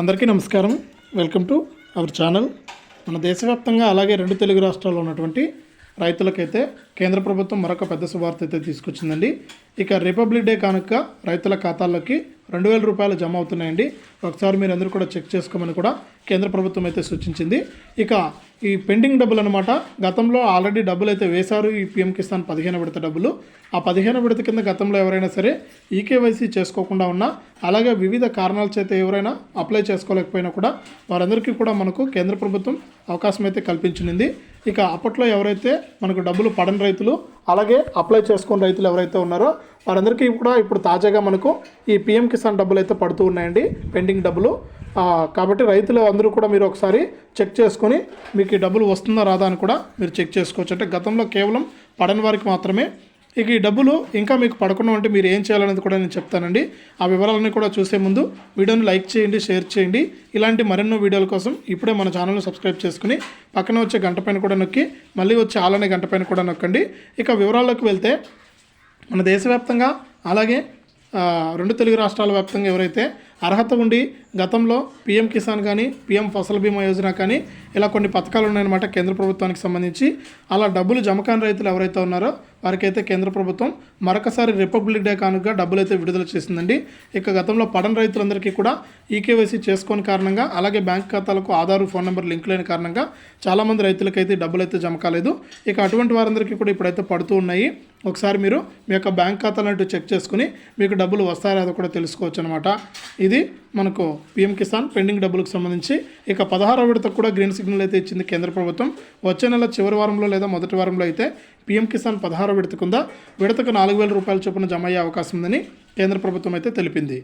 అందరికీ నమస్కారం. Welcome to our channel. మన దేశవ్యాప్తంగా అలాగే రెండు తెలుగు రాష్ట్రాల్లో ఉన్నటువంటి రైతులకైతే కేంద్ర ప్రభుత్వం మరొక పెద్ద శుభార్త అయితే తీసుకొచ్చిందండి. ఇక రిపబ్లిక్ డే కానుక రైతుల ఖాతాల్లోకి 2,000 రూపాయలు జమ అవుతున్నాయండి. ఒకసారి మీరు అందరూ కూడా చెక్ చేసుకోమని కూడా కేంద్ర ప్రభుత్వం అయితే సూచించింది. ఇక ఈ పెండింగ్ డబ్బులు అనమాట, గతంలో ఆల్రెడీ డబ్బులు అయితే వేశారు. ఈ పీఎం కిసాన్ 15వ విడత డబ్బులు, ఆ 15వ విడత కింద గతంలో ఎవరైనా సరే ఈకేవైసీ చేసుకోకుండా ఉన్నా, అలాగే వివిధ కారణాల చేత ఎవరైనా అప్లై చేసుకోలేకపోయినా కూడా వారందరికీ కూడా మనకు కేంద్ర ప్రభుత్వం అవకాశం అయితే కల్పించింది. ఇక అప్పట్లో ఎవరైతే మనకు డబ్బులు పడని రైతులు, అలాగే అప్లై చేసుకున్న రైతులు ఎవరైతే ఉన్నారో వారందరికీ కూడా ఇప్పుడు తాజాగా మనకు ఈ పీఎం కిసాన్ డబ్బులు అయితే పడుతూ ఉన్నాయండి, పెండింగ్ డబ్బులు. కాబట్టి రైతులు అందరూ కూడా మీరు ఒకసారి చెక్ చేసుకొని మీకు ఈ డబ్బులు వస్తుందా రాదా అని కూడా మీరు చెక్ చేసుకోవచ్చు. అంటే గతంలో కేవలం పడని వారికి మాత్రమే. ఇక ఈ డబ్బులు ఇంకా మీకు పడకుండా ఉంటే మీరు ఏం చేయాలనేది కూడా నేను చెప్తానండి. ఆ వివరాలన్నీ కూడా చూసే ముందు వీడియోని లైక్ చేయండి, షేర్ చేయండి. ఇలాంటి మరెన్నో వీడియోల కోసం ఇప్పుడే మన ఛానల్ని సబ్స్క్రైబ్ చేసుకుని పక్కన వచ్చే గంట పైన కూడా నొక్కి మళ్ళీ వచ్చే ఆలనే గంట పైన కూడా నొక్కండి. ఇక వివరాల్లోకి వెళ్తే మన దేశవ్యాప్తంగా అలాగే రెండు తెలుగు రాష్ట్రాల వ్యాప్తంగా ఎవరైతే అర్హత ఉండి గతంలో పీఎం కిసాన్ కానీ పీఎం ఫసల్ బీమా యోజన కానీ ఇలా కొన్ని పథకాలు ఉన్నాయన్నమాట కేంద్ర ప్రభుత్వానికి సంబంధించి. అలా డబ్బులు జమ కాని రైతులు ఎవరైతే ఉన్నారో వారికైతే కేంద్ర ప్రభుత్వం మరొకసారి రిపబ్లిక్ డే కానుక డబ్బులు అయితే విడుదల చేసిందండి. ఇక గతంలో పడని రైతులందరికీ కూడా ఈకేవైసీ చేసుకోని కారణంగా, అలాగే బ్యాంక్ ఖాతాలకు ఆధార్ ఫోన్ నెంబర్ లింక్ లేని కారణంగా చాలామంది రైతులకైతే డబ్బులు అయితే జమ కాలేదు. ఇక అటువంటి వారందరికీ కూడా ఇప్పుడైతే పడుతూ ఉన్నాయి. ఒకసారి మీరు మీ యొక్క బ్యాంక్ ఖాతాలను చెక్ చేసుకుని మీకు డబ్బులు వస్తాయో లేదో కూడా తెలుసుకోవచ్చు అనమాట. ఇది మనకు పీఎం కిసాన్ పెండింగ్ డబ్బులకు సంబంధించి. ఇక 16వ విడతకు కూడా గ్రీన్ సిగ్నల్ అయితే ఇచ్చింది కేంద్ర ప్రభుత్వం. వచ్చే నెల చివరి వారంలో లేదా మొదటి వారంలో అయితే పీఎం కిసాన్ 16వ విడతకుందా విడతకు 4,000 రూపాయల చొప్పున జమ అయ్యే అవకాశం ఉందని కేంద్ర ప్రభుత్వం అయితే తెలిపింది.